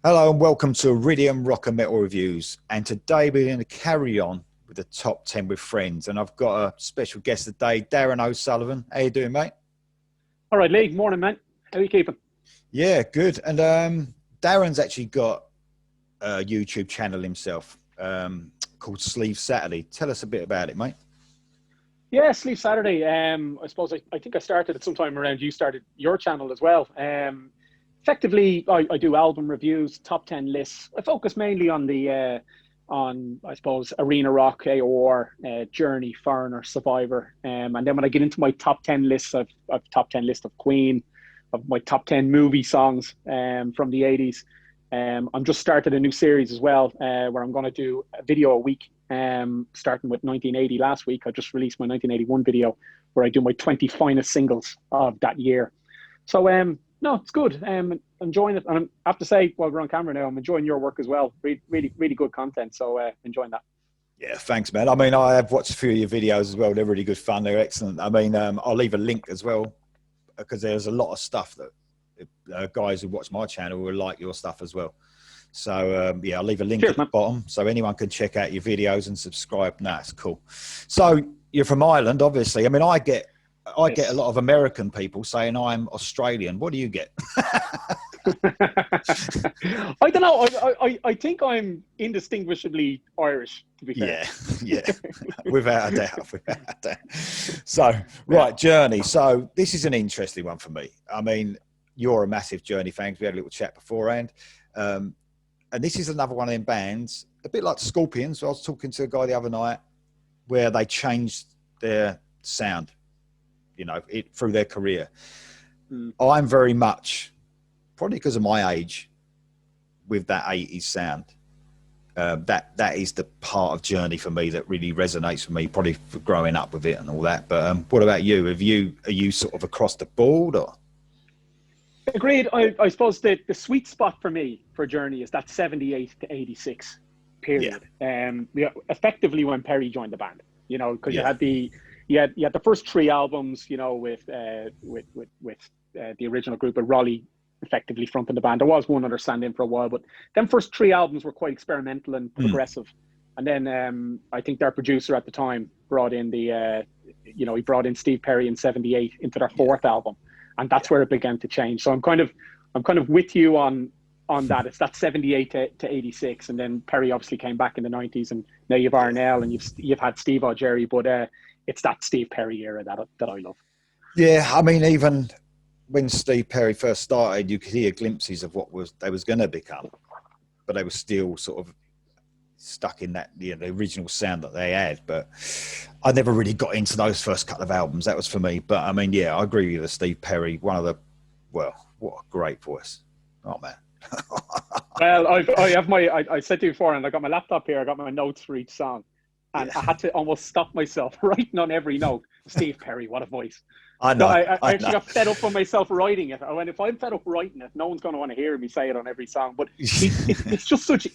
Hello and welcome to Iridium Rock and Metal Reviews. And today we're going to carry on with the top 10 with friends. And I've got a special guest today, Darren O Sullivan. How you doing, mate? All right, Lee. Morning, man. How are you keeping? Yeah, good. And Darren's actually got a YouTube channel himself called Sleeve Saturday. Tell us a bit about it, mate. Yeah, Sleep Saturday. I suppose I think I started it sometime around you started your channel as well. Effectively, I do album reviews, top 10 lists. I focus mainly on the I suppose arena rock, AOR, Journey, Foreigner, Survivor, and then when I get into my top 10 lists, I've top 10 list of Queen, of my top 10 movie songs from the 80s. I'm just started a new series as well, where I'm going to do a video a week, starting with 1980 last week. I just released my 1981 video where I do my 20 finest singles of that year. So no, it's good. I'm enjoying it, and I have to say, while we're on camera now, I'm enjoying your work as well. Really good content. So enjoying that. Yeah, thanks, man. I mean, I have watched a few of your videos as well. They're really good fun. They're excellent. I mean, I'll leave a link as well because there's a lot of stuff that guys who watch my channel will like your stuff as well. So yeah, I'll leave a link at the bottom so anyone can check out your videos and subscribe. That's cool. So you're from Ireland, obviously. I mean, I get a lot of American people saying I'm Australian. What do you get? I don't know. I think I'm indistinguishably Irish, to be fair. Yeah, without a doubt. So, right, Journey. So this is an interesting one for me. I mean, you're a massive Journey fan. We had a little chat beforehand. And this is another one of them bands, a bit like Scorpions. I was talking to a guy the other night where they changed their sound, through their career. I'm very much, probably because of my age, with that 80s sound. That is the part of Journey for me that really resonates with me, probably for growing up with it and all that. But what about you? Are you sort of across the board or? Agreed. I suppose the sweet spot for me for Journey is that 78 to 86 period. Yeah. Effectively when Perry joined the band, because you had the first three albums, with the original group of Rolly effectively fronting the band. There was one other stand-in for a while, but them first three albums were quite experimental and progressive. And then I think their producer at the time brought in he brought in Steve Perry in 78 into their fourth album. And that's where it began to change. So I'm kind of with you on that. It's that 78 to 86, and then Perry obviously came back in the 90s, and now you've Arnell and you've had Steve O'Jerry, but it's that Steve Perry era that I love. Yeah, I mean, even when Steve Perry first started, you could hear glimpses of what they was going to become, but they were still sort of stuck in that the original sound that they had. But I never really got into those first couple of albums. That was for me. But I mean, yeah, I agree with you. Steve Perry, what a great voice. Oh man. Well, I said to you before, and I got my laptop here. I got my notes for each song, and I had to almost stop myself writing on every note. Steve Perry, what a voice. I know. I actually got fed up with myself writing it. I went, if I'm fed up writing it, no one's going to want to hear me say it on every song. But he's just such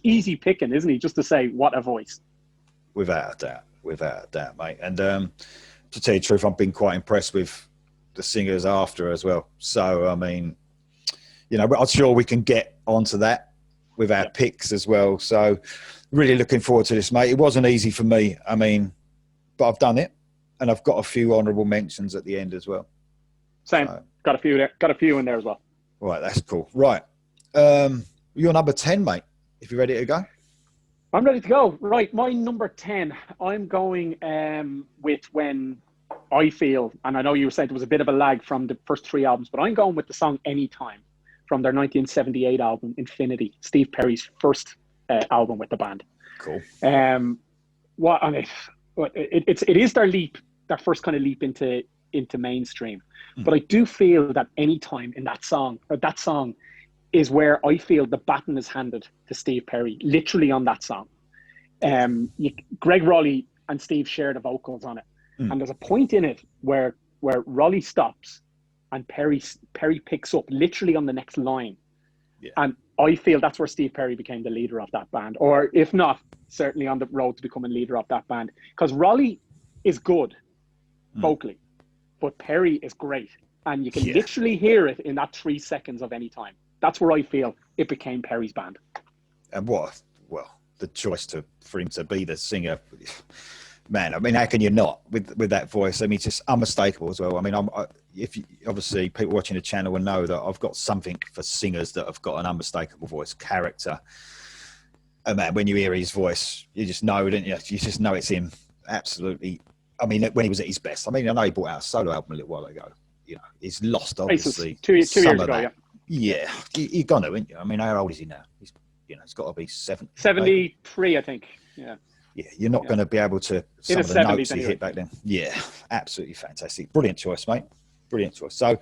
easy picking, isn't he? Just to say, what a voice. Without a doubt, mate. And to tell you the truth, I've been quite impressed with the singers after as well. So, I mean, I'm sure we can get onto that with our picks as well. So, really looking forward to this, mate. It wasn't easy for me. I mean, but I've done it. And I've got a few honourable mentions at the end as well. Same. So, got a few there. Got a few in there as well. Right, that's cool. Right. You're number 10, mate, if you're ready to go. I'm ready to go. Right, my number 10, I'm going with when I feel, and I know you were saying there was a bit of a lag from the first three albums, but I'm going with the song Anytime from their 1978 album, Infinity, Steve Perry's first album with the band. Cool. It is their first kind of leap into mainstream. But I do feel that Anytime in that song is where I feel the baton is handed to Steve Perry, literally on that song. Greg Rowley and Steve share the vocals on it. And there's a point in it where Rowley stops and Perry picks up literally on the next line. Yeah. And I feel that's where Steve Perry became the leader of that band, or if not, certainly on the road to becoming leader of that band. Because Rowley is good vocally, but Perry is great. And you can literally hear it in that 3 seconds of Anytime. That's where I feel it became Perry's band. And the choice for him to be the singer, man. I mean, how can you not with that voice? I mean, it's just unmistakable as well. I mean, obviously people watching the channel will know that I've got something for singers that have got an unmistakable voice, character. And man, when you hear his voice, you just know, don't you? You just know it's him. Absolutely. I mean, when he was at his best. I mean, I know he brought out a solo album a little while ago. You know, he's lost obviously two years ago. Yeah, you're gonna, aren't you? I mean, how old is he now? He's got to be 73, I think. Yeah. Yeah, you're not going to be able to some of the notes he hit back then. Yeah, absolutely fantastic. Brilliant choice, mate. Brilliant choice. So,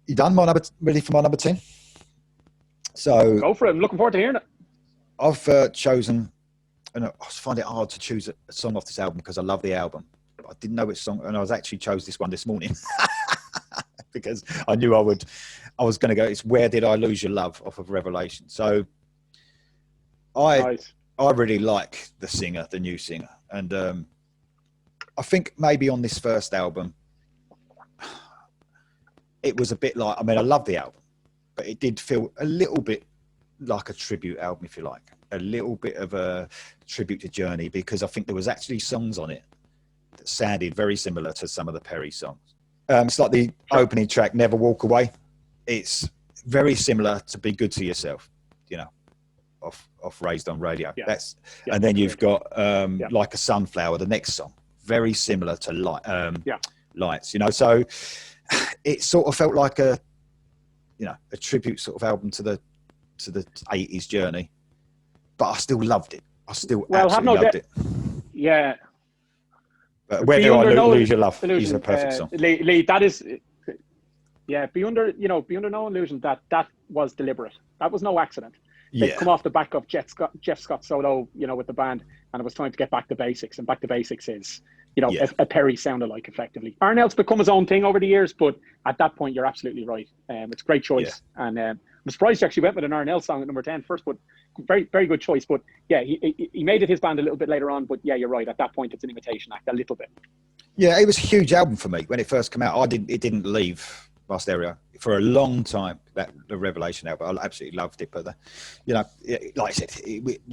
you done? Ready for my number 10? So go for it. I'm looking forward to hearing it. I've chosen, and I find it hard to choose a song off this album because I love the album. I didn't know which song, and I chose this one this morning because I knew I was going to go. It's "Where Did I Lose Your Love" off of Revelation. So Nice. I really like the new singer. And I think maybe on this first album, it was a bit like, I mean, I love the album, but it did feel a little bit like a tribute album, if you like. A little bit of a tribute to Journey, because I think there was actually songs on it that sounded very similar to some of the Perry songs. It's like the opening track, "Never Walk Away." It's very similar to "Be Good to Yourself," you know. Off Raised on Radio. Yeah. And then you've got Like a Sunflower, the next song, very similar to Lights, you know. So it sort of felt like a tribute sort of album to the 80s Journey, but I still loved it. I still absolutely loved it. Yeah. But "Where Do I Lose Your Love" is a perfect song. Lee, that is, be under no illusion that was deliberate. That was no accident. They'd come off the back of Jeff Scott solo, with the band, and I was trying to get back to basics. And back to basics is, a Perry sound-alike, effectively. Arnell's become his own thing over the years, but at that point, you're absolutely right. It's a great choice. Yeah. And I'm surprised you actually went with an Arnell song at number 10 first, but very, very good choice. But yeah, he made it his band a little bit later on, but yeah, you're right. At that point, it's an imitation act, a little bit. Yeah, it was a huge album for me when it first came out. It didn't leave my stereo for a long time, the Revelation album. I absolutely loved it, but like I said,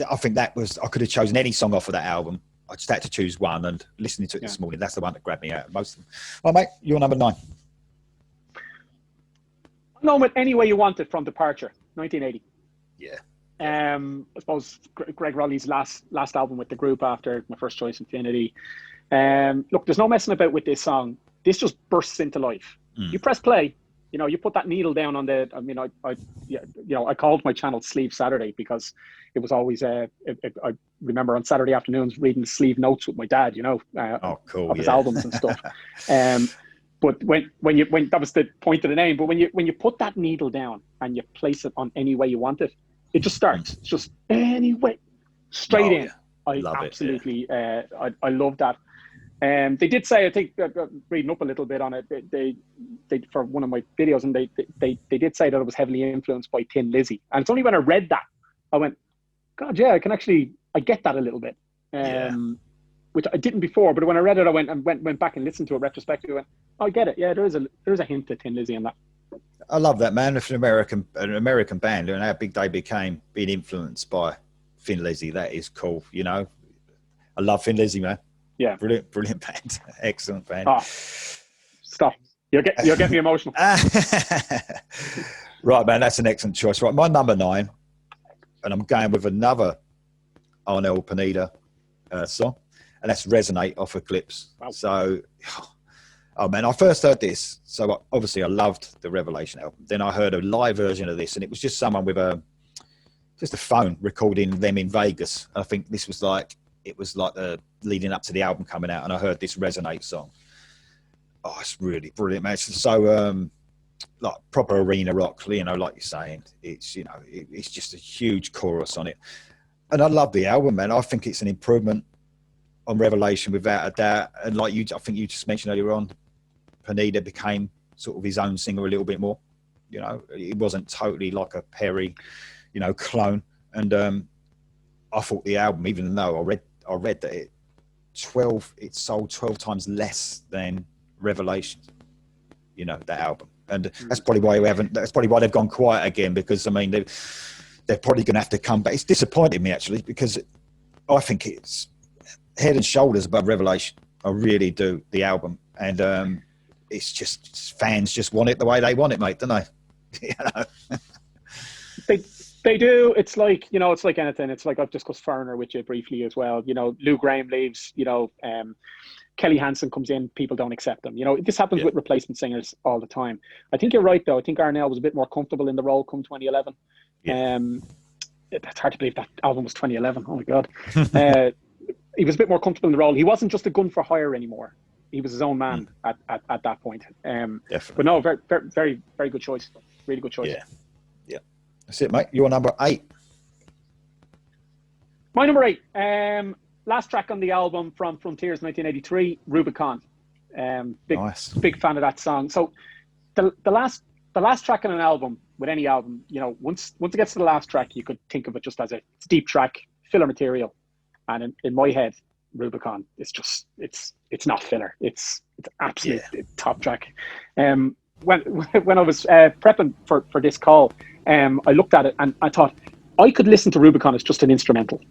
I think I could have chosen any song off of that album. I just had to choose one, and listening to it this morning, that's the one that grabbed me out most of them. Well, mate, you're number 9. I'm going with "Any Way You Want It" from Departure, 1980. Yeah. I suppose Greg Rowley's last album with the group after my first choice, Infinity. Look, there's no messing about with this song. This just bursts into life. You press play, you put that needle down on the. I mean, I called my channel Sleeve Saturday because it was always. I remember on Saturday afternoons reading the sleeve notes with my dad. Of his albums and stuff. But when that was the point of the name. But when you put that needle down and you place it on "Any Way You Want It," it just starts. It's just anyway, straight in. I absolutely. I love that. They did say, I think, reading up a little bit on it, they for one of my videos, and they did say that it was heavily influenced by Thin Lizzy. And it's only when I read that, I went, God, yeah, I get that a little bit. Which I didn't before, but when I read it, I went back and listened to it retrospectively. I went, oh, I get it. Yeah, there is a hint of Thin Lizzy in that. I love that, man. If an American band, and how big they became, being influenced by Thin Lizzy, that is cool. I love Thin Lizzy, man. Yeah, brilliant band, excellent band. Oh, stop! You'll get me emotional. Right, man, that's an excellent choice. Right, my number 9, and I'm going with another Arnel Pineda song, and that's "Resonate" off Eclipse. Wow. So, oh man, I first heard this, so obviously I loved the Revelation album. Then I heard a live version of this, and it was just someone with just a phone recording them in Vegas. I think this was like. It was like the leading up to the album coming out, and I heard this "Resonate" song. Oh, it's really brilliant, man. It's so like proper arena rock, like you're saying. It's it's just a huge chorus on it, and I love the album, man. I think it's an improvement on Revelation without a doubt. And I think you just mentioned earlier on, Pineda became sort of his own singer a little bit more. It wasn't totally like a Perry, clone. And I thought the album, even though I read that it sold 12 times less than Revelation, that album. And that's probably why that's probably why they've gone quiet again, because I mean they're probably going to have to come back. It's disappointed me actually, because I think it's head and shoulders above Revelation. I really do, the album. And it's just, fans just want it the way they want it, mate, don't they? You know? They do. It's like, you know, it's like anything. It's like, I've discussed Foreigner with you briefly as well. You know, Lou Gramm leaves, you know, Kelly Hansen comes in, people don't accept him. You know, this happens with replacement singers all the time. I think you're right, though. I think Arnell was a bit more comfortable in the role come 2011. Yeah. It's hard to believe that album was 2011. Oh, my God. He was a bit more comfortable in the role. He wasn't just a gun for hire anymore. He was his own man at that point. But no, very, very, very, very good choice. Really good choice. Yeah. Yeah. That's it, mate. You're number 8. My number 8. Last track on the album from Frontiers 1983, Rubicon. Big fan of that song. So the last track on an album, with any album, you know, once it gets to the last track, you could think of it just as a deep track, filler material. And in my head, Rubicon is just, it's not filler. It's absolute top track. When I was prepping for this call, I looked at it and I thought I could listen to Rubicon as just an instrumental.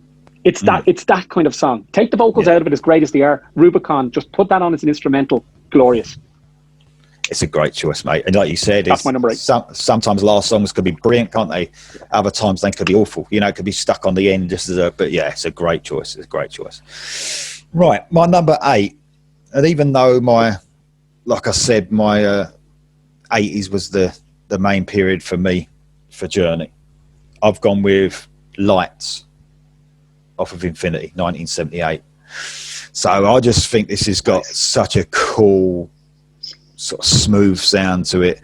It's that kind of song. Take the vocals out of it, as great as they are. Rubicon, just put that on as an instrumental. Glorious. It's a great choice, mate. And like you said, that's my number 8. Sometimes last songs could be brilliant, can't they? Other times they could be awful. You know, it could be stuck on the end just as but yeah, it's a great choice. It's a great choice. Right, my number 8. And even though like I said, my 80s was the main period for me for Journey, I've gone with Lights off of Infinity, 1978. So I just think this has got such a cool sort of smooth sound to it.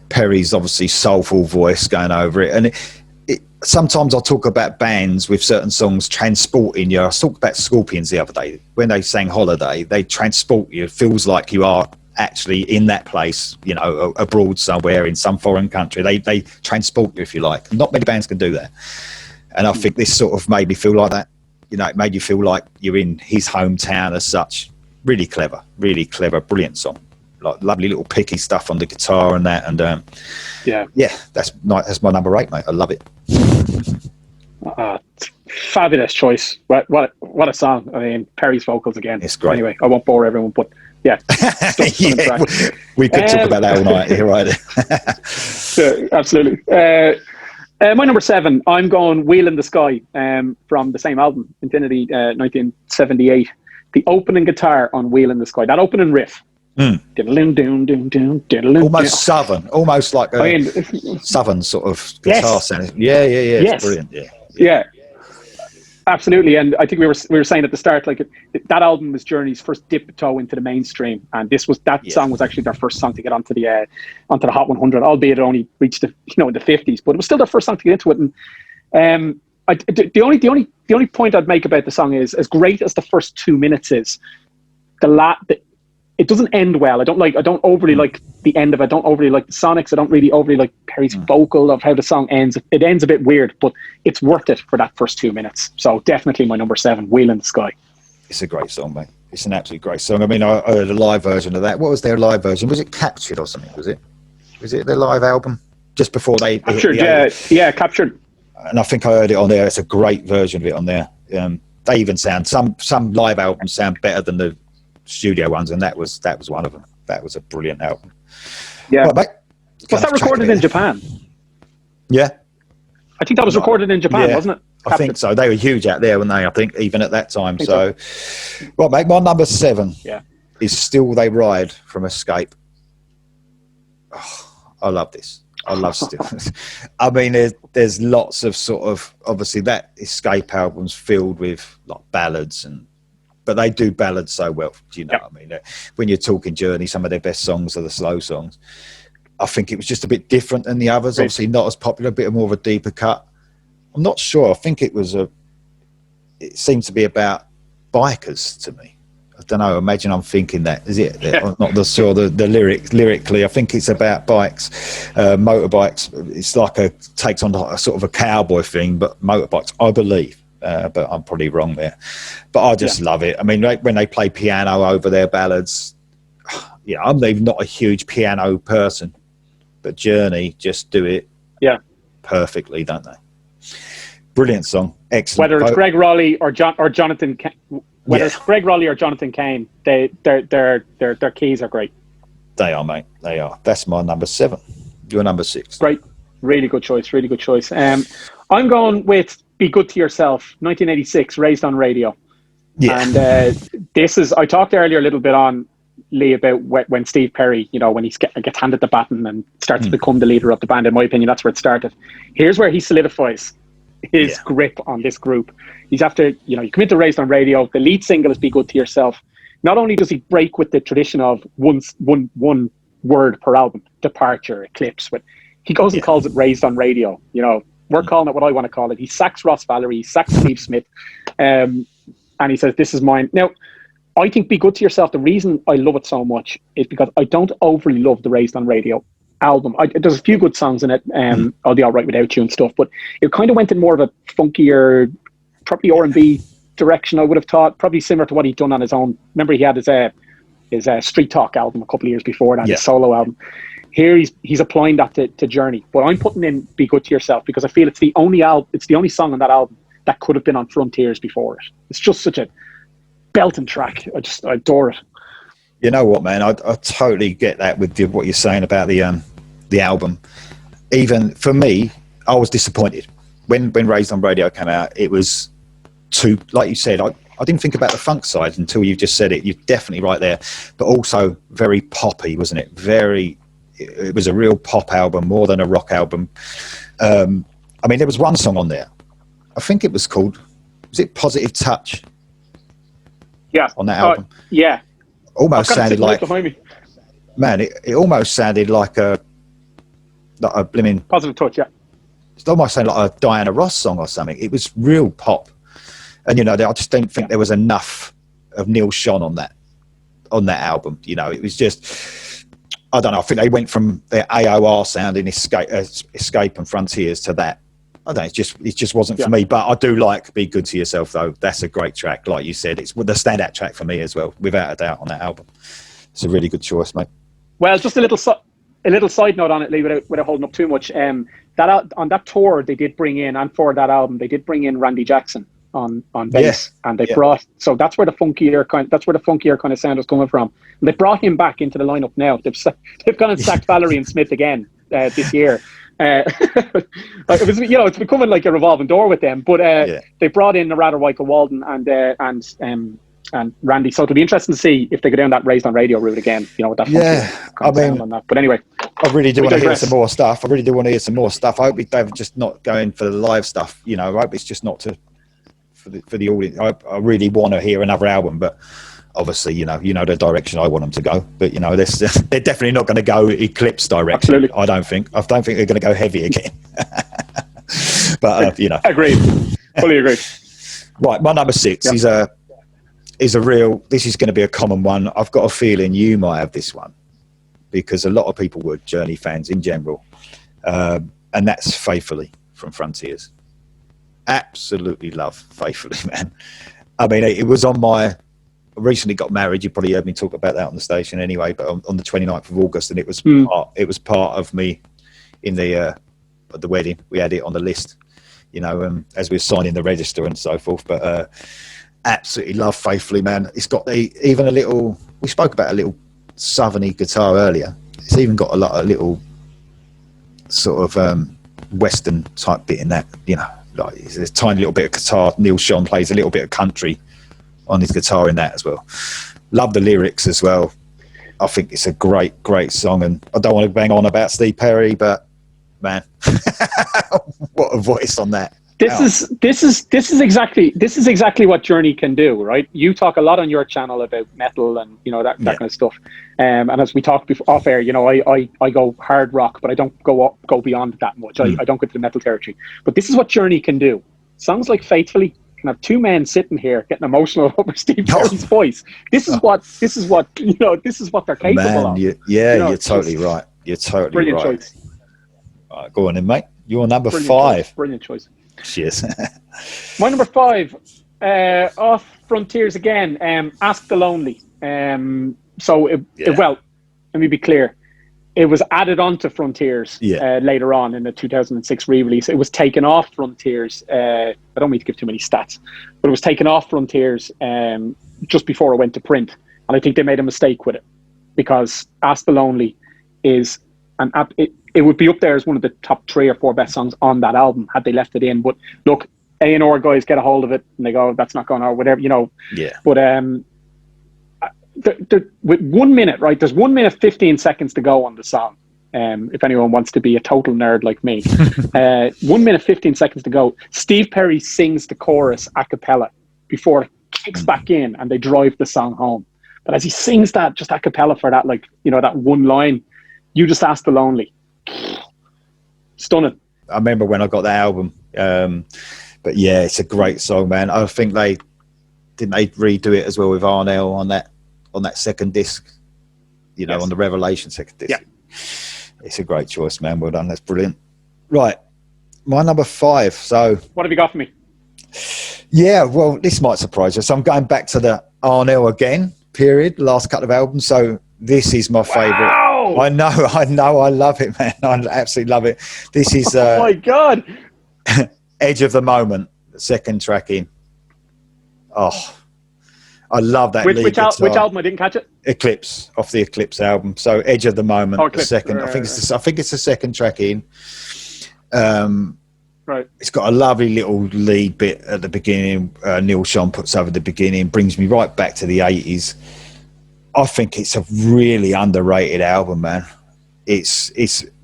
Perry's obviously soulful voice going over it, and it sometimes I'll talk about bands with certain songs transporting you. I talked about Scorpions the other day when they sang Holiday. They transport you. It feels like you are actually in that place, you know, abroad somewhere in some foreign country. They transport you, if you like. Not many bands can do that, and I think this sort of made me feel like that. You know, it made you feel like you're in his hometown as such. Really clever, brilliant song. Like lovely little picky stuff on the guitar and that, and that's my number 8, mate. I love it. Fabulous choice. What a song. I mean, Perry's vocals again. It's great. Anyway, I won't bore everyone, but yeah, we could talk about that all night. You're right. Absolutely. My number 7, I'm going Wheel in the Sky, from the same album, Infinity, 1978. The opening guitar on Wheel in the Sky, that opening riff. Almost southern, almost like a southern sort of guitar sound. Yeah, it's brilliant. Yeah, absolutely. And I think we were saying at the start, like that album was Journey's first dip toe into the mainstream, and that song was actually their first song to get onto the Hot 100, albeit it only reached in the 50s, but it was still their first song to get into it. And the only point I'd make about the song is, as great as the first 2 minutes is, it doesn't end well. I don't overly like the end of it. I don't overly like the sonics. I don't really overly like Perry's vocal of how the song ends. It ends a bit weird, but it's worth it for that first 2 minutes. So definitely my number 7, Wheel in the Sky. It's a great song, mate. It's an absolutely great song. I mean, I heard a live version of that. What was their live version? Was it Captured or something? Was it their live album? Just before they... Captured, Captured. And I think I heard it on there. It's a great version of it on there. They even sound... Some live albums sound better than the studio ones, and that was one of them. That was a brilliant album. Yeah. Right, was that recorded in Japan? Yeah. I think that was recorded in Japan, wasn't it? I think so. They were huge out there, weren't they? I think even at that time. So, well, mate, my number 7 is Still They Ride from Escape. Oh, I love this. I love Still. I mean, there's lots of sort of, obviously that Escape album's filled with like ballads, but they do ballads so well. Do you know what I mean? When you're talking Journey, some of their best songs are the slow songs. I think it was just a bit different than the others. Right. Obviously not as popular, a bit more of a deeper cut. I'm not sure. I think it seemed to be about bikers to me. I don't know. Imagine I'm thinking that. Is it? I'm not sure the lyrically. I think it's about bikes, motorbikes. It's like takes on a sort of a cowboy thing, but motorbikes, I believe. But I'm probably wrong there. But I just love it. I mean, when they play piano over their ballads, I'm even not a huge piano person, but Journey just do it perfectly, don't they? Brilliant song, excellent. Whether it's Greg Raleigh or Jonathan, it's Greg Raleigh or Jonathan Cain, their keys are great. They are, mate. They are. That's my number 7. Your number 6. Great, really good choice. Really good choice. I'm going with "Be Good to Yourself," 1986, Raised on Radio. Yeah. And this is, I talked earlier a little bit on Lee about when Steve Perry, when he gets handed the baton and starts to become the leader of the band. In my opinion, that's where it started. Here's where he solidifies his grip on this group. He's after, you come into Raised on Radio. The lead single is "Be Good to Yourself." Not only does he break with the tradition of one word per album, Departure, Eclipse, but he goes and calls it Raised on Radio. We're calling it what I want to call it. He sacks Ross Valerie, he sacks Steve Smith, and he says, "This is mine." Now, I think "Be Good to Yourself," the reason I love it so much is because I don't overly love the Raised on Radio album. There's a few good songs in it, I'll Be All Right Without You and stuff, but it kind of went in more of a funkier, probably R&B direction, I would have thought, probably similar to what he'd done on his own. Remember, he had his Street Talk album a couple of years before that, his solo album. Here he's applying that to Journey, but I'm putting in "Be Good to Yourself" because I feel it's the only song on that album that could have been on Frontiers before it. It's just such a belting track. I adore it. You know what, man? I totally get that with what you're saying about the album. Even for me, I was disappointed when Raised on Radio came out. It was too, like you said, I didn't think about the funk side until you just said it. You're definitely right there, but also very poppy, wasn't it? It was a real pop album more than a rock album. I mean, there was one song on there. I think it was called, was it Positive Touch? Yeah. On that album. Yeah. Almost sounded like, man, it almost sounded like a blimmin' Positive Touch, yeah. It almost sounded like a Diana Ross song or something. It was real pop. And, I just don't think there was enough of Neil Schon on that album. It was just, I don't know, I think they went from their AOR sound in Escape and Frontiers to that. I don't know, it just wasn't for me. But I do like "Be Good to Yourself," though. That's a great track. Like you said, it's the standout track for me as well, without a doubt, on that album. It's a really good choice, mate. Well, just a little side note on it, Lee, without holding up too much. On that tour, they did bring in, and for that album, they did bring in Randy Jackson on bass, and they brought. So that's where the funkier kind of sound was coming from. And they brought him back into the lineup now. They've gone and sacked Valerie and Smith again this year. It was, it's becoming like a revolving door with them. But they brought in Narada Michael Walden and Randy. So it'll be interesting to see if they go down that Raised on Radio route again. With that. On that. But anyway, I really do want to hear some more stuff. I hope they're just not going for the live stuff. I hope it's just not for the audience. I really want to hear another album, but obviously, the direction I want them to go. But they're definitely not going to go Eclipse direction. Absolutely. I don't think they're going to go heavy again. But agreed, fully agreed. Right, my number 6 is a real. This is going to be a common one. I've got a feeling you might have this one because a lot of people were Journey fans in general, and that's "Faithfully" from Frontiers. Absolutely love "Faithfully," man. I mean, it was on my. I recently got married. You probably heard me talk about that on the station anyway. But on the 29th of August, and it was part of me in the wedding. We had it on the list, as we were signing the register and so forth. But absolutely love "Faithfully," man. It's got even a little. We spoke about a little southerny guitar earlier. It's even got a little sort of western type bit in that. Like there's a tiny little bit of guitar. Neil Schon plays a little bit of country on his guitar in that as well. Love the lyrics as well. I think it's a great song, and I don't want to bang on about Steve Perry, but man, what a voice on that. This is exactly what Journey can do, right? You talk a lot on your channel about metal and that kind of stuff. And as we talked before off air, I go hard rock, but I don't go beyond that much. I don't go to the metal territory. But this is what Journey can do. Songs like "Faithfully" can have two men sitting here getting emotional over Steve Perry's voice. This is what they're capable of. You're totally right. You're totally brilliant right. Choice. All right, go on then, mate. You're number 5. Brilliant choice. Cheers. My number 5, off Frontiers again. "Ask the Lonely." Well, let me be clear. it was added onto Frontiers later on in the 2006 re-release. It was taken off Frontiers. I don't mean to give too many stats, but it was taken off Frontiers just before it went to print. And I think they made a mistake with it, because Ask the Lonely is it would be up there as one of the top 3 or 4 best songs on that album had they left it in. But look, A&R guys get a hold of it and they go, that's not going on, whatever, Yeah. But with 1 minute, right? There's 1 minute 15 seconds to go on the song. If anyone wants to be a total nerd like me, 1 minute 15 seconds to go. Steve Perry sings the chorus a cappella before it kicks back in, and they drive the song home. But as he sings that just a cappella for that, that one line, "You Just Ask the Lonely," stunning. I remember when I got the album, but yeah, it's a great song, man. I think they redo it as well with Arnell on that second disc, on the Revelation second disc. Yeah. It's a great choice, man. Well done. That's brilliant. Right. My number 5. So what have you got for me? Yeah, well, this might surprise you. So I'm going back to the Arnell again period, last couple of albums. So this is my favorite. Wow! I know. I love it, man. I absolutely love it. This is oh my God. Edge of the Moment, the second track in. Oh, I love that. Which album? I didn't catch it. Eclipse, off the Eclipse album. So Edge of the Moment, the second. I think it's the second track in. Right. It's got a lovely little lead bit at the beginning. Neil Schon puts over the beginning, brings me right back to the 80s. I think it's a really underrated album, man. It's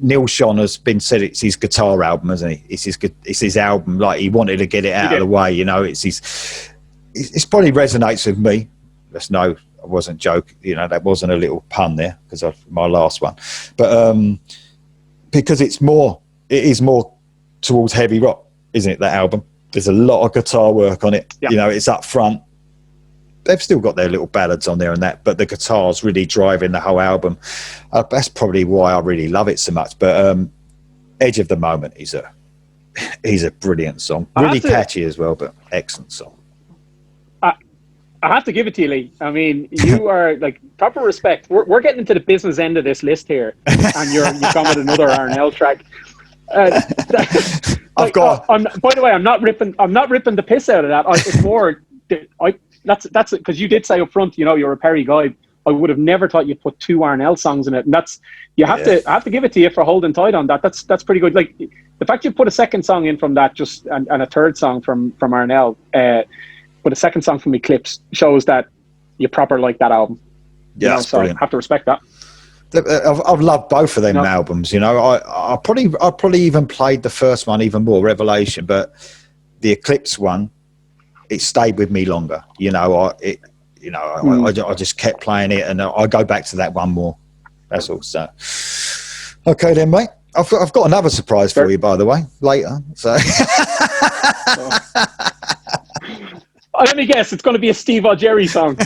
Neil Schon has been said it's his guitar album, hasn't he? It's his album. Like, he wanted to get it out of the way, It's probably resonates with me. Let's know I wasn't joking. That wasn't a little pun there because of my last one. But because it is more towards heavy rock, isn't it, that album? There's a lot of guitar work on it. Yeah. It's up front. They've still got their little ballads on there and that, but the guitar's really driving the whole album. That's probably why I really love it so much. But Edge of the Moment is a brilliant song. Really catchy as well, but excellent song. I have to give it to you, Lee. I mean, you are proper respect. We're getting into the business end of this list here, and you've gone with another Arnell track. By the way, I'm not ripping the piss out of that. It's more that's because you did say up front, you're a Perry guy. I would have never thought you'd put 2 Arnell songs in it, and I have to give it to you for holding tight on that. That's pretty good. Like, the fact you put a second song in from that, and a third song from Arnell. But a second song from Eclipse shows that you proper like that album. Yeah, that's so brilliant. I have to respect that. I've loved both of them albums. I probably even played the first one even more, Revelation, but the Eclipse one, it stayed with me longer. I just kept playing it, and I go back to that one more. That's all. So, okay then, mate. I've got another surprise for you, by the way, later. So. Let me guess, it's going to be a Steve or Jerry song.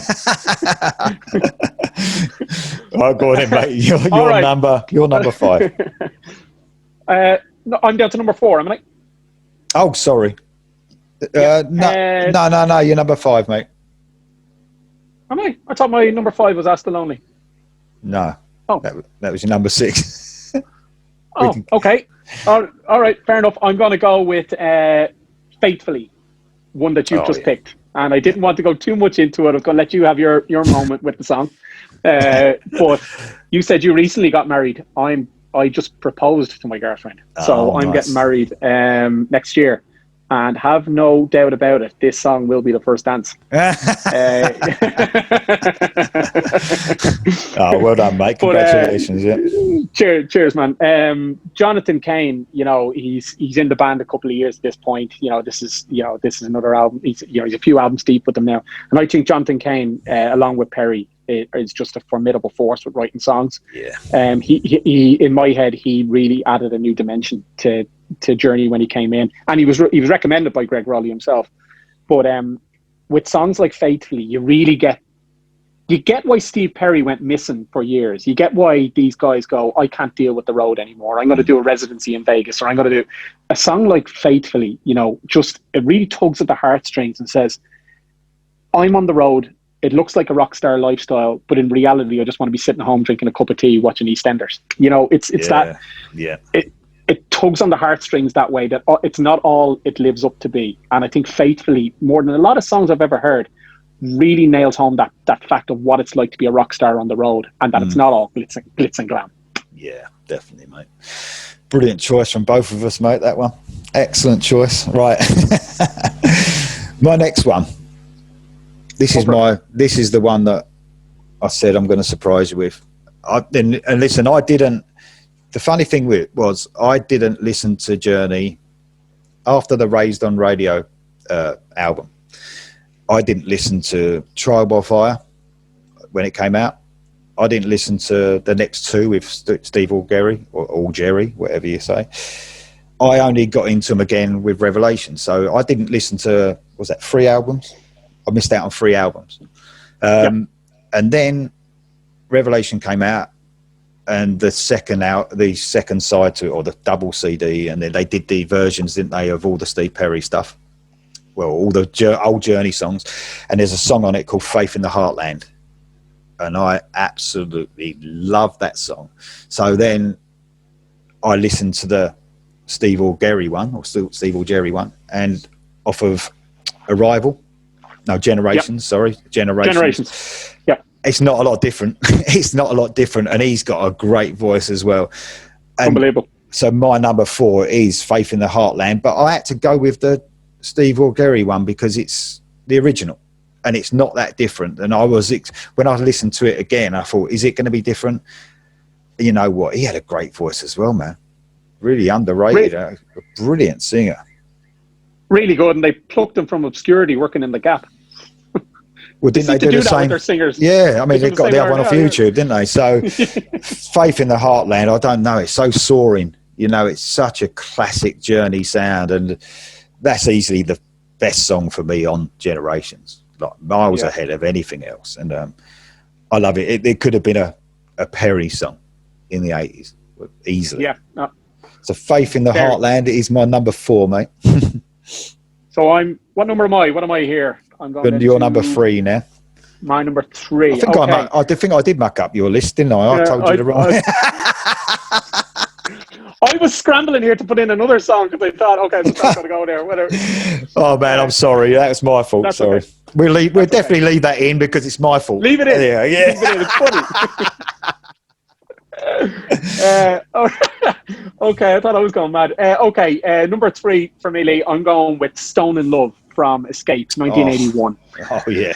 Oh, go on, mate. You're right. Number 5. No, I'm down to number 4, am I? Oh, sorry. No. You're number 5, mate. Am I? I thought my number 5 was Ask the Lonely. No. Oh, that was your number 6. Okay. All right, fair enough. I'm going to go with Faithfully, one that you've just picked. And I didn't want to go too much into it. I was going to let you have your moment with the song. But you said you recently got married. I just proposed to my girlfriend. So I'm getting married next year. And have no doubt about it, this song will be the first dance. Well done, mate. Congratulations. Cheers, man. Jonathan Cain, he's in the band a couple of years at this point. This is another album. He's a few albums deep with them now. And I think Jonathan Cain, along with Perry, is just a formidable force with writing songs. Yeah. He in my head, he really added a new dimension to Journey when he came in, and he was recommended by Greg Rowley himself. But with songs like Faithfully, you get why Steve Perry went missing for years. You get why these guys go, I can't deal with the road anymore. I'm going to do a residency in Vegas, or I'm going to do a song like Faithfully. It really tugs at the heartstrings and says, I'm on the road. it looks like a rock star lifestyle, but in reality, I just want to be sitting at home drinking a cup of tea, watching EastEnders. You know, it's that. Yeah. It tugs on the heartstrings that way, that it's not all it lives up to be. And I think Faithfully, more than a lot of songs I've ever heard, really nails home that fact of what it's like to be a rock star on the road, and that it's not all glitz and glam. Yeah, definitely, mate. Brilliant choice from both of us, mate, that one. Excellent choice. Right. My next one. This is the one that I said I'm going to surprise you with. And listen, the funny thing was I didn't listen to Journey after the Raised on Radio album. I didn't listen to Trial by Fire when it came out. I didn't listen to the next two with Steve Algeri or Algeri, whatever you say. I only got into them again with Revelation. So I didn't listen to, was that 3 albums? I missed out on 3 albums. And then Revelation came out, and the second side to it, or the double CD, and then they did the versions, didn't they, of all the Steve Perry stuff? Well, all the old Journey songs. And there's a song on it called Faith in the Heartland. And I absolutely love that song. So then I listened to the Steve Algeri one, and off of Generations. Yeah. It's not a lot different. And he's got a great voice as well. And unbelievable. So my number 4 is Faith in the Heartland, but I had to go with the Steve Algeri one because it's the original and it's not that different. And when I listened to it again, I thought, is it going to be different? You know what? He had a great voice as well, man. Really underrated. A brilliant singer. Really good. And they plucked him from obscurity working in the Gap. Well, didn't they do the same? With their singers? Yeah, I mean, they got the other one off YouTube, didn't they? So, Faith in the Heartland, I don't know. It's so soaring. You know, it's such a classic Journey sound, and that's easily the best song for me on Generations. Like miles ahead of anything else, and I love it. It could have been a Perry song in the 80s, easily. Yeah. So, Faith in the Heartland is my number 4, mate. So what number am I? What am I here? I'm going. You're number 3 now. My number 3. I think I did muck up your list, didn't I? I told you the wrong. I was scrambling here to put in another song because I thought, okay, it's not going to go there. Whatever. Oh man, I'm sorry. That was my fault. That's sorry. Okay. We'll definitely leave that in because it's my fault. Leave it in. Yeah. Leave it in. It's funny. Okay, I thought I was going mad. Number 3 for me, Lee, I'm going with Stone in Love from Escape, 1981. Oh yeah.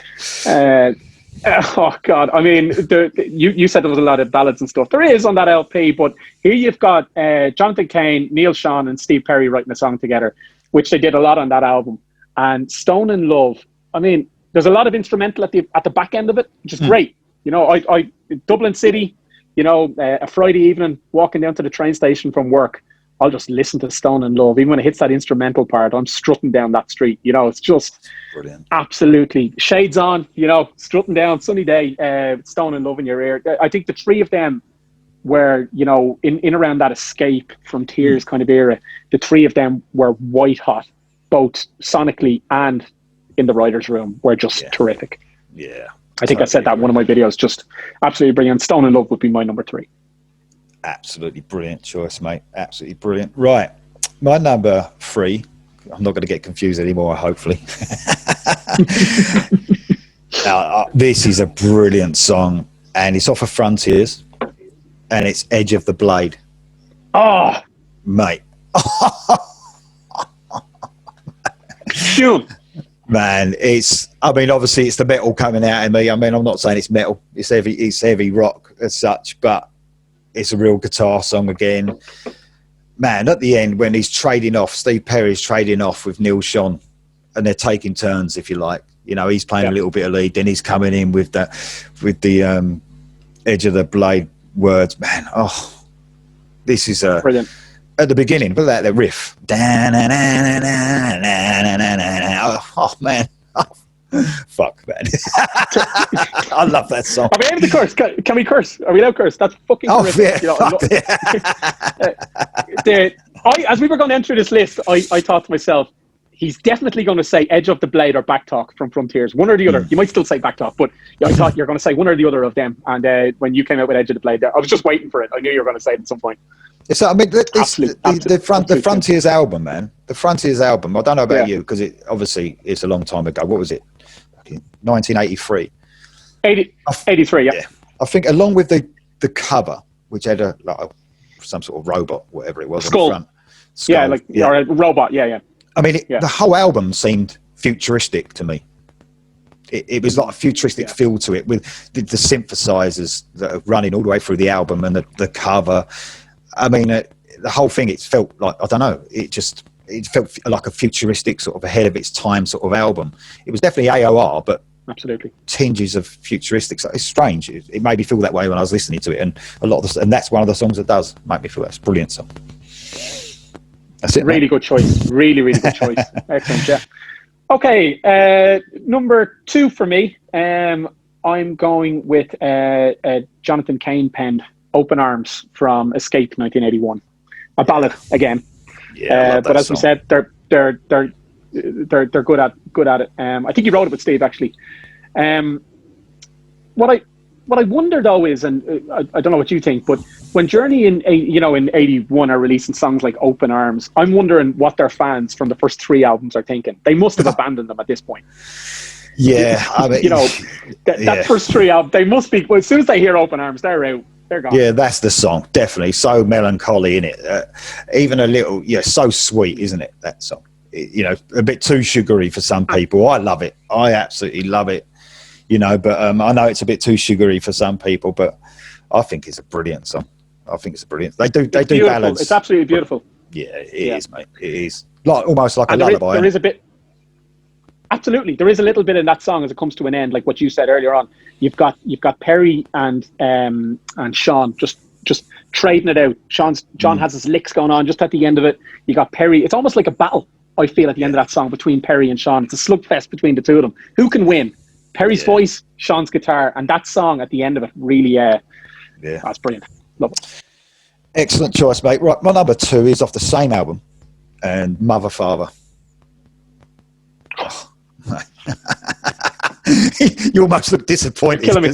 Oh God! I mean, you said there was a lot of ballads and stuff. There is on that LP, but here you've got Jonathan Cain, Neil Sean, and Steve Perry writing a song together, which they did a lot on that album. And Stone in Love. I mean, there's a lot of instrumental at the back end of it, which is great. You know, I Dublin City. You know, a Friday evening, walking down to the train station from work, I'll just listen to Stone in Love. Even when it hits that instrumental part, I'm strutting down that street. You know, it's just brilliant. Absolutely. Shades on, you know, strutting down, sunny day, Stone in Love in your ear. I think the 3 of them were, you know, in around that Escape from Tears kind of era, the 3 of them were white hot, both sonically and in the writer's room, were just terrific. Yeah. I think I said that in one of my videos, just absolutely brilliant. Stone in Love would be my number 3. Absolutely brilliant choice, mate. Absolutely brilliant. Right. My number 3, I'm not going to get confused anymore, hopefully. This is a brilliant song, and it's off of Frontiers, and it's Edge of the Blade. Oh, mate. Shoot. Man, obviously it's the metal coming out in me. I mean, I'm not saying it's metal. It's heavy rock as such, but it's a real guitar song again. Man, at the end when he's trading off, Steve Perry's trading off with Neil Sean, and they're taking turns, if you like. You know, he's playing a little bit of lead, then he's coming in with the Edge of the Blade words. Man, this is brilliant. At the beginning, but that the riff. Oh man. Fuck, man. I love that song. Are we able to curse? Can we curse? Are we allowed to curse? That's fucking terrific. Yeah, as we were going to enter this list, I thought to myself, he's definitely going to say Edge of the Blade or Backtalk from Frontiers. One or the other. You might still say Backtalk, but I thought you're going to say one or the other of them. And when you came out with Edge of the Blade, I was just waiting for it. I knew you were going to say it at some point. So I mean, the Frontiers album, man. The Frontiers album. I don't know about you because it's a long time ago. What was it? 1983. 83. Yeah. I think along with the cover, which had some sort of robot, whatever it was, Skull. on the front. Skull, or a robot. Yeah. I mean, the whole album seemed futuristic to me. It was like a futuristic feel to it with the synthesizers that are running all the way through the album and the cover. I mean, the whole thing, it felt like, I don't know, it felt like a futuristic sort of ahead of its time sort of album. It was definitely AOR, but absolutely tinges of futuristic. So it's strange. It made me feel that way when I was listening to it. And and that's one of the songs that does make me feel that's a brilliant song. That's it. Really good choice. Really, really good choice. Excellent, yeah. Okay, number 2 for me. I'm going with Jonathan Cain penned "Open Arms" from Escape 1981. A ballad again. Yeah, but as we said, they're good at it. I think you wrote it with Steve actually. What I wonder though is, and I don't know what you think, but when Journey in 81 are releasing songs like "Open Arms," I'm wondering what their fans from the first 3 albums are thinking. They must have abandoned them at this point. Yeah, I mean, that first 3 albums, they must be. Well, as soon as they hear "Open Arms," they're out. They're gone. Yeah, that's the song. Definitely so melancholy in it. Even a little, so sweet, isn't it? That song. A bit too sugary for some people. I love it. I absolutely love it. But I know it's a bit too sugary for some people, but I think it's a brilliant song. I think it's brilliant. They do ballads. It's absolutely beautiful. Yeah, it is, mate. It is almost like a lullaby. There is a bit. Absolutely, there is a little bit in that song as it comes to an end, like what you said earlier on. You've got Perry and Sean just trading it out. John has his licks going on just at the end of it. You got Perry. It's almost like a battle, I feel, at the end of that song between Perry and Sean. It's a slugfest between the two of them. Who can win? Perry's voice, Sean's guitar, and that song at the end of it really, that's brilliant. Love it. Excellent choice, mate. Right, my number 2 is off the same album, and Mother Father. Oh, you almost look disappointed. Killing me.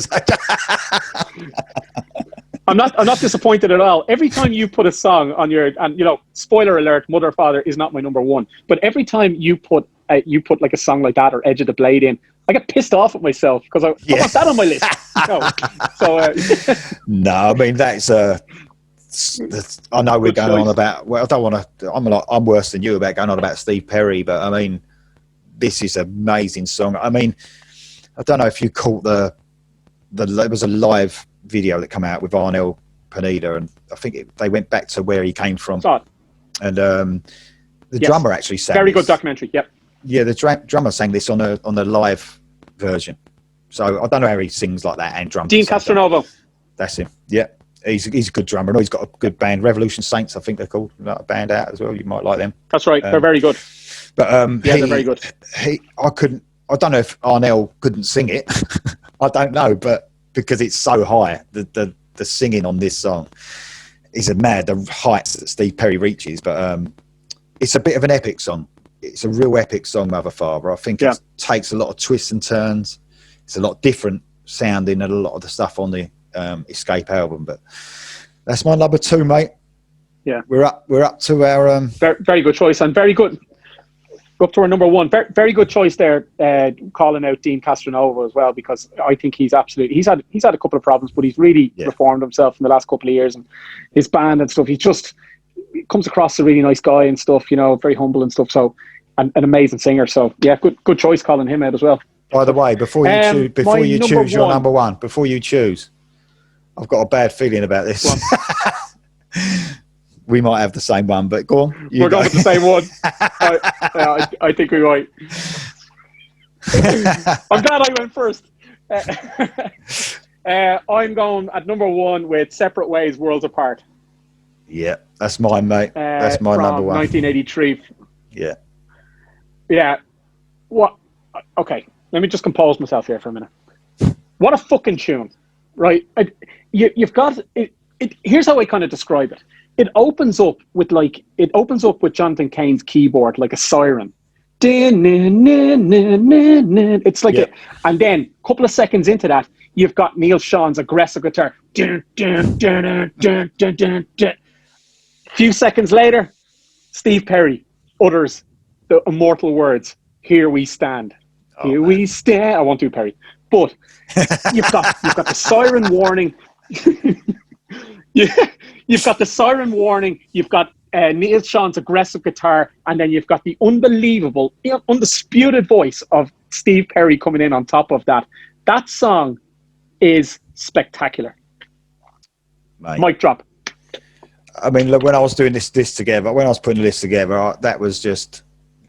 I'm not disappointed at all. Every time you put a song on and spoiler alert, Mother Father is not my number 1. But every time you put like a song like that or Edge of the Blade in, I get pissed off at myself because I want that on my list. No, I mean that's. I know we're going on about. Well, I don't want to. I'm worse than you about going on about Steve Perry, but I mean, this is an amazing song. I mean, I don't know if you caught there was a live video that came out with Arnel Pineda, and I think they went back to where he came from. And the drummer actually sang. Very good documentary. Yep. Yeah, the drummer sang this on a live version. So I don't know how he sings like that and drums. Dean Castronovo. That's him. Yeah, he's a good drummer. He's got a good band, Revolution Saints, I think they're called. A band out as well. You might like them. That's right. They're very good. But they're very good. I don't know if Arnel couldn't sing it. I don't know, but because it's so high, the singing on this song is the heights that Steve Perry reaches. But it's a bit of an epic song. It's a real epic song, Mother Father. I think it takes a lot of twists and turns. It's a lot different sounding than a lot of the stuff on the Escape album. But that's my number 2, mate. Yeah, we're up to our very good choice and very good. Up to our number 1. Very, very good choice there, calling out Dean Castronovo as well, because I think he's had a couple of problems, but he's really reformed himself in the last couple of years, and his band and stuff. He comes across a really nice guy and stuff, very humble and stuff. So, an amazing singer. So, yeah, good choice calling him out as well. By the way, before you choose your number 1, I've got a bad feeling about this. We might have the same one, but go on. We're going with the same one. I think we might. I'm glad I went first. I'm going at number 1 with Separate Ways, Worlds Apart. Yeah, that's mine, mate. That's my number 1. 1983. Yeah. Yeah. What? Okay, let me just compose myself here for a minute. What a fucking tune, right? You've got it. Here's how I kind of describe it. It opens up with Jonathan Cain's keyboard like a siren. It's like and then a couple of seconds into that, you've got Neil Sean's aggressive guitar. Few seconds later, Steve Perry utters the immortal words, "Here we stand, here we stand." I won't do Perry, but you've got the siren warning. You've got the siren warning. You've got Neil Sean's aggressive guitar, and then you've got the unbelievable, undisputed voice of Steve Perry coming in on top of that. That song is spectacular. Mate. Mic drop. I mean, look, when I was doing this together, when I was putting the list together, that was just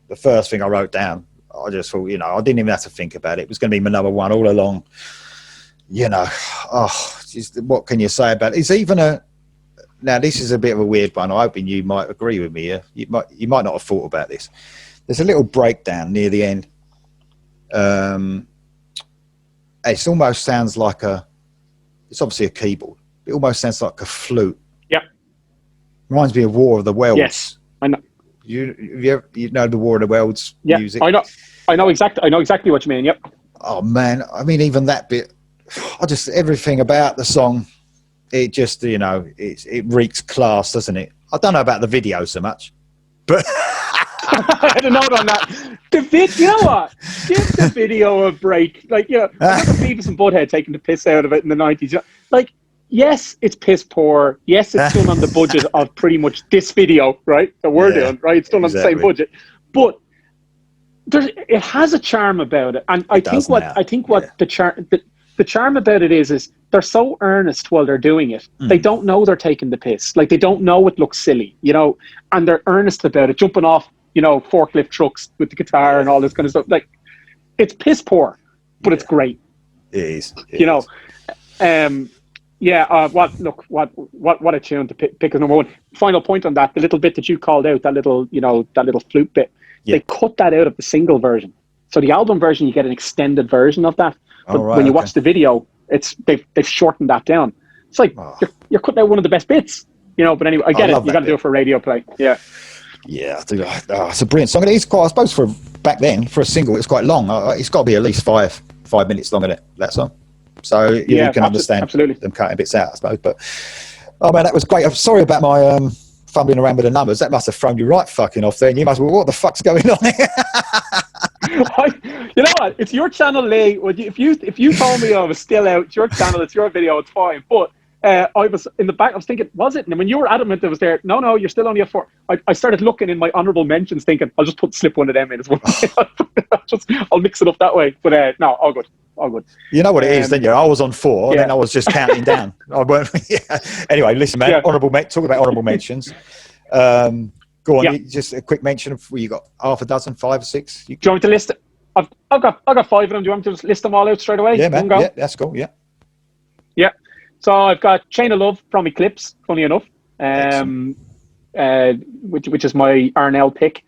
the first thing I wrote down. I just thought, I didn't even have to think about it. It was going to be my number one all along. What can you say about it? It's even now this is a bit of a weird one. I'm hoping you might agree with me. You might not have thought about this. There's a little breakdown near the end. It almost sounds like it's obviously a keyboard. It almost sounds like a flute. Yep. Reminds me of War of the Worlds. Yes, I know. You know the War of the Worlds music? I know exactly what you mean. Yep. Oh man, I mean, even that bit, everything about the song, it just, it reeks class, doesn't it? I don't know about the video so much, but I had a note on that. You know what? Give the video a break. Like, I remember Beavis and Butthead taking the piss out of it in the 90s. Like, yes, it's piss poor. Yes, it's done on the budget of pretty much this video, right? That we're doing, right? It's done on the same budget, but it has a charm about it, and I think what the charm about it is they're so earnest while they're doing it. They don't know they're taking the piss. Like, they don't know it looks silly, and they're earnest about it, jumping off, forklift trucks with the guitar and all this kind of stuff. Like, it's piss poor, but it's great. It is. What a tune to pick as number one. Final point on that, the little bit that you called out, that little flute bit. They cut that out of the single version. So the album version, you get an extended version of that. But when you watch the video, they've shortened that down. It's like you're cutting out one of the best bits, But anyway, I get it. You got to do it for radio play. Yeah. Yeah, I do. It's a brilliant song. It's quite, I suppose, for back then for a single, it's quite long. It's got to be at least 5 minutes long, that song. So you can understand them cutting bits out, I suppose. But man, that was great. I'm sorry about my fumbling around with the numbers. That must have thrown you right fucking off there. And you must. Well, what the fuck's going on here? You know what? It's your channel, Lee. If you told me I was still out, it's your channel, it's your video, it's fine. But I was in the back. I was thinking, was it? And when you were adamant that it was there, no, you're still only at 4. I started looking in my honourable mentions, thinking I'll just slip one of them in as well. I'll mix it up that way. But no, all good. You know what it is, don't you? I was on 4, and then I was just counting down. Anyway, listen, man. Talk about honourable mentions. Go on, just a quick mention of you got half a dozen, 5 or 6. Do you want me to list it? I've got 5 of them. Do you want me to just list them all out straight away? Yeah, man. Yeah, that's cool. Yeah. So I've got Chain of Love from Eclipse, funny enough, which is my Arnell pick.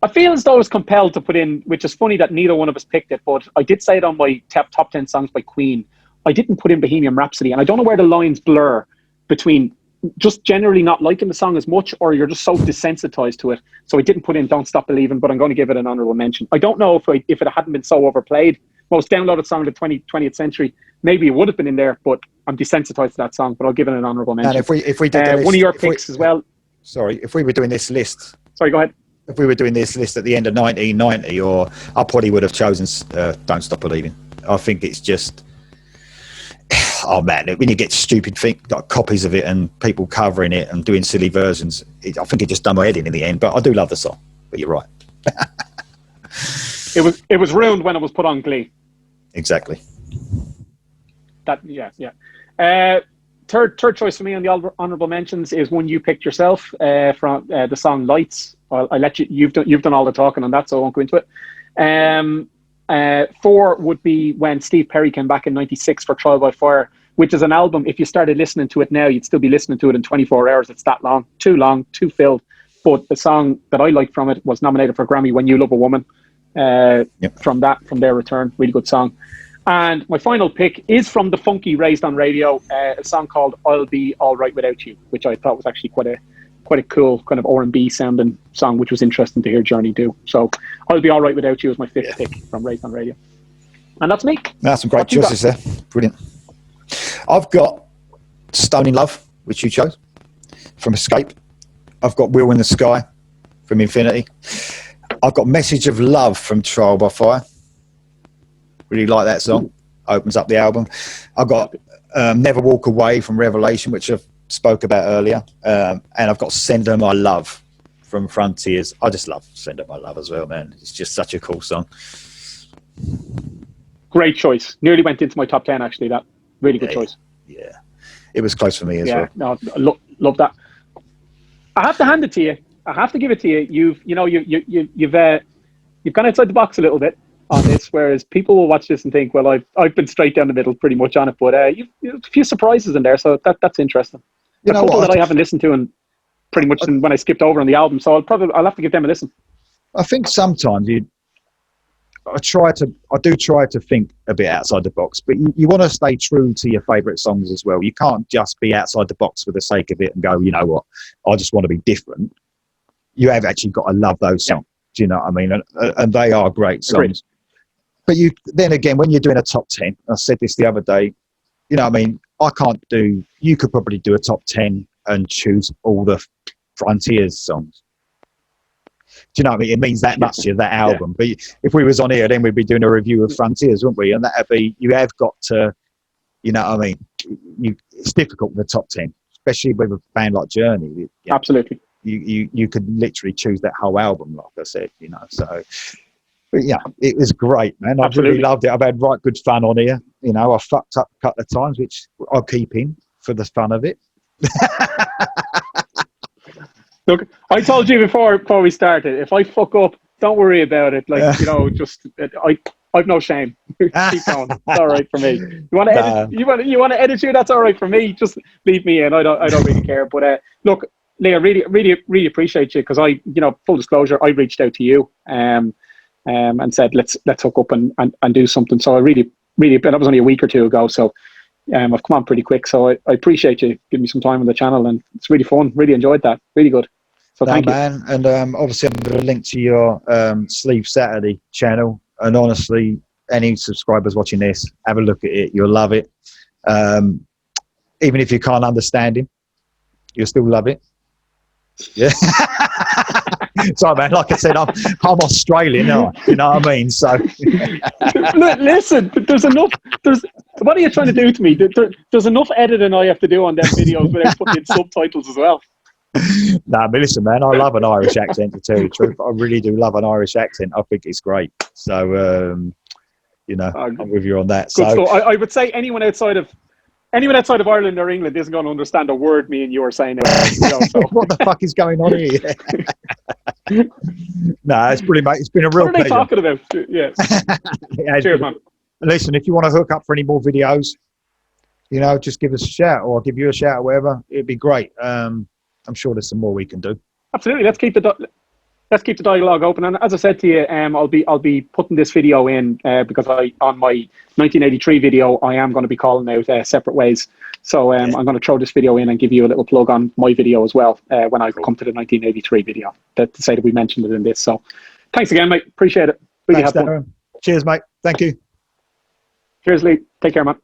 I feel as though I was compelled to put in, which is funny that neither one of us picked it, but I did say it on my top 10 songs by Queen. I didn't put in Bohemian Rhapsody, and I don't know where the lines blur between just generally not liking the song as much, or you're just so desensitized to it. So I didn't put in Don't Stop Believing, but I'm going to give it an honourable mention. I don't know if it hadn't been so overplayed. Most downloaded song of the 20th century, maybe it would have been in there, but I'm desensitized to that song, but I'll give it an honourable mention. And if we did the list, one of your picks as well. Sorry, if we were doing this list. Sorry, go ahead. If we were doing this list at the end of 1990, I probably would have chosen Don't Stop Believing. I think it's just, oh man, when you get stupid copies of it and people covering it and doing silly versions, I think it just done my head in the end. But I do love the song. But you're right. It was ruined when it was put on Glee. Exactly. Third choice for me on the honourable mentions is one you picked yourself from the song Lights. I let you. You've done all the talking on that, so I won't go into it. 4 would be when Steve Perry came back in '96 for Trial by Fire, which is an album. If you started listening to it now, you'd still be listening to it in 24 hours. It's that long, too filled. But the song that I liked from it was nominated for Grammy, When You Love a Woman. From their return, really good song. And my final pick is from the Funky Raised on Radio, a song called I'll Be All Right Without You, which I thought was actually quite quite a cool kind of R&B sounding song, which was interesting to hear Journey do. So I'll Be All Right Without You is my fifth pick from Raised on Radio. And that's me. That's some great choices there. Brilliant. I've got Stone in Love, which you chose, from Escape. I've got Wheel in the Sky from Infinity. I've got Message of Love from Trial by Fire. Really like that song. Opens up the album. I've got Never Walk Away from Revelation, which I've spoke about earlier. And I've got Send Her My Love from Frontiers. I just love Send Her My Love as well, man. It's just such a cool song. Great choice. Nearly went into my top 10, actually. That really good choice. Yeah. It was close for me as well. No, love that. I have to hand it to you. I have to give it to you. You've gone outside the box a little bit on this, whereas people will watch this and think, well, I've been straight down the middle pretty much on it, but you've a few surprises in there, so that's interesting. A couple that I haven't listened to and pretty much when I skipped over on the album, so I'll have to give them a listen. I think sometimes I do try to think a bit outside the box, but you want to stay true to your favourite songs as well. You can't just be outside the box for the sake of it and go, you know what, I just want to be different. You have actually got to love those songs. Do you know what I mean? And they are great songs. Agreed. But then again, when you're doing a top 10, I said this the other day, you know what I mean? You could probably do a top 10 and choose all the Frontiers songs. Do you know what I mean? It means that much to that album. Yeah. But if we was on here, then we'd be doing a review of Frontiers, wouldn't we? And that'd be, you have got to, you know what I mean? It's difficult with the top 10, especially with a band like Journey. Absolutely. You could literally choose that whole album, like I said, you know. So, but yeah, it was great, man. I really loved it. I've had right good fun on here. You know, I fucked up a couple of times, which I'll keep in for the fun of it. Look, I told you before we started, if I fuck up, don't worry about it. Like, you know, just I've no shame. Keep going. It's all right for me. You want to edit? You want to edit you? That's all right for me. Just leave me in. I don't really care. But look, Leah, really appreciate you, because full disclosure, I reached out to you and said let's hook up and do something. So I really, that was only a week or two ago. So I've come on pretty quick. So I appreciate you giving me some time on the channel, and it's really fun. Really enjoyed that. Really good. So thank you, man. And obviously, I'm going to link to your Sleeve Saturday channel. And honestly, any subscribers watching this, have a look at it. You'll love it. Even if you can't understand him, you'll still love it. Yeah. Sorry, man. Like I said, I'm Australian now. You know what I mean? So listen, there's enough. What are you trying to do to me? There's enough editing I have to do on them videos without putting in subtitles as well. But listen, man, I love an Irish accent, to tell you the truth. I really do love an Irish accent. I think it's great. So, I'm with you on that. Good. So I would say anyone outside of Ireland or England isn't going to understand a word me and you are saying. So. What the fuck is going on here? No, it's brilliant, mate. It's been a real pleasure. What are they talking about? Yeah. Cheers, man. Listen, if you want to hook up for any more videos, just give us a shout, or I'll give you a shout, or whatever. It'd be great. I'm sure there's some more we can do. Absolutely. Let's keep the dialogue open. And as I said to you, I'll be putting this video in because on my 1983 video, I am going to be calling out separate ways. So I'm going to throw this video in and give you a little plug on my video as well when I come to the 1983 video to say that we mentioned it in this. So thanks again, mate. Appreciate it. Really Thanks, Darren. Cheers, mate. Thank you. Cheers, Lee. Take care, man.